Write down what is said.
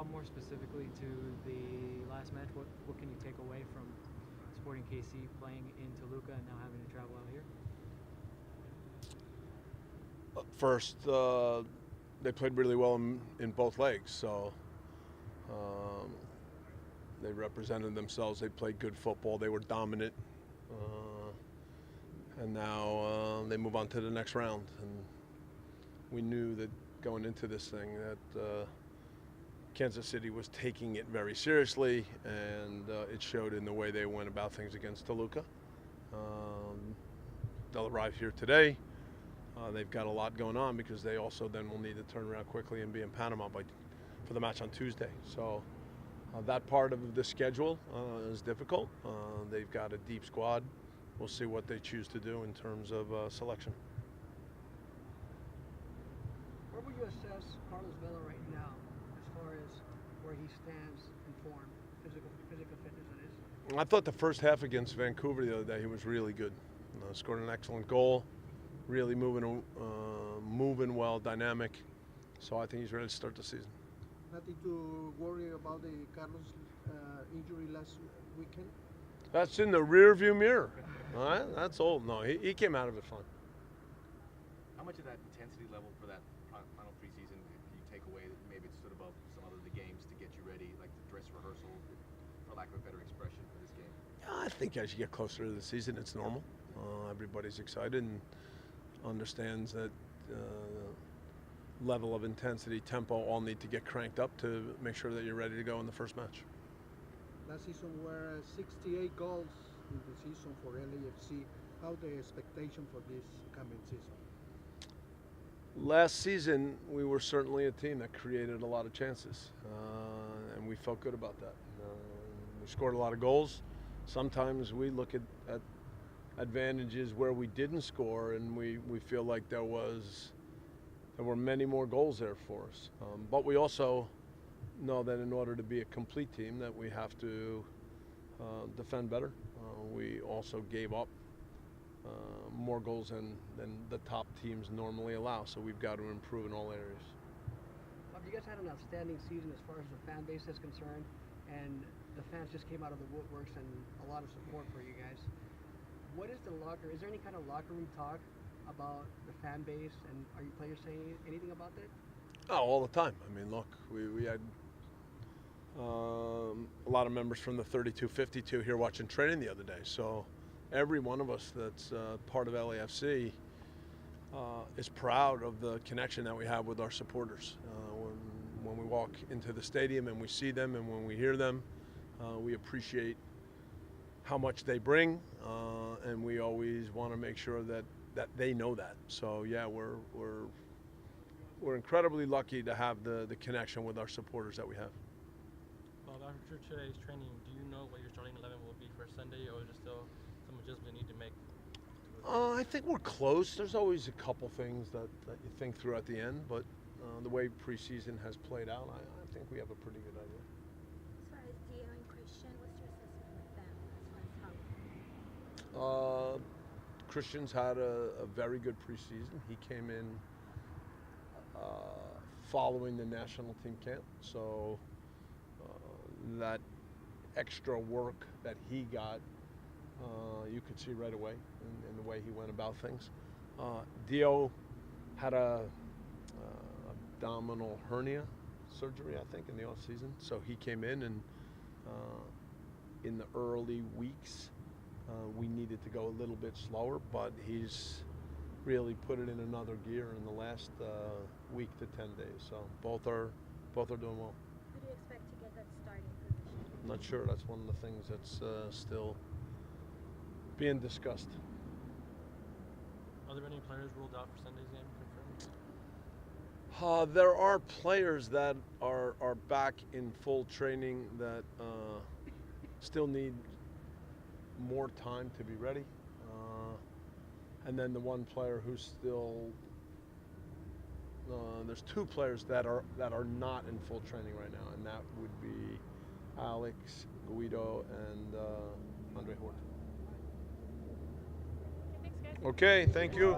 more specifically to the last match, what can you take away from Sporting KC playing in Toluca and now having to travel out here? First, they played really well in both legs, so um, they represented themselves. They played good football. They were dominant, and now they move on to the next round. And we knew that going into this thing that Kansas City was taking it very seriously, and it showed in the way they went about things against Toluca. They'll arrive here today. They've got a lot going on because they also then will need to turn around quickly and be in Panama for the match on Tuesday. So that part of the schedule is difficult. They've got a deep squad. We'll see what they choose to do in terms of selection. Where would you assess Carlos Vela right now as far as where he stands in form, physical fitness that is? I thought the first half against Vancouver the other day, he was really good. Scored an excellent goal. Really moving well, dynamic. So I think he's ready to start the season. Nothing to worry about the Carlos injury last weekend? That's in the rear-view mirror. All right? That's old. No, he came out of it fine. How much of that intensity level for that final preseason can you take away that maybe it stood above some other of the games to get you ready, like the dress rehearsal, for lack of a better expression, for this game? I think as you get closer to the season, it's normal. Everybody's excited and understands that level of intensity, tempo, all need to get cranked up to make sure that you're ready to go in the first match. Last season were 68 goals in the season for LAFC. How the expectation for this coming season? Last season, we were certainly a team that created a lot of chances, and we felt good about that. We scored a lot of goals. Sometimes we look at advantages where we didn't score, and we feel like there were many more goals there for us. But we also know that in order to be a complete team that we have to defend better. We also gave up more goals than the top teams normally allow, so we've got to improve in all areas. You guys had an outstanding season as far as the fan base is concerned, and the fans just came out of the woodworks and a lot of support for you guys. What is is there any kind of locker room talk about the fan base, and are you players saying anything about that? Oh, all the time. I mean, look, we had a lot of members from the 32-52 here watching training the other day. So every one of us that's part of LAFC is proud of the connection that we have with our supporters. When we walk into the stadium and we see them and when we hear them, we appreciate how much they bring, and we always want to make sure that they know that. So yeah, we're incredibly lucky to have the connection with our supporters that we have. Well, after today's training, do you know what your starting 11 will be for Sunday, or is there still some adjustment you need to make? I think we're close. There's always a couple things that you think through at the end, but the way preseason has played out, I think we have a pretty good idea. As far as Dio and Christian, what's your assessment with them as far as how? Christian's had a very good preseason. He came in following the national team camp, so that extra work that he got, you could see right away in the way he went about things. Dio had a abdominal hernia surgery, I think, in the off season, so he came in, and in the early weeks we needed to go a little bit slower, but he's really put it in another gear in the last week to 10 days. So both are doing well. Who do you expect to get that starting position? I'm not sure. That's one of the things that's still being discussed. Are there any players ruled out for Sunday's game confirmed? There are players that are back in full training that still need more time to be ready. And then the one player who's still there's two players that are not in full training right now, and that would be Alex, Guido, and Andre Horton. Thanks, guys. Okay, thank you.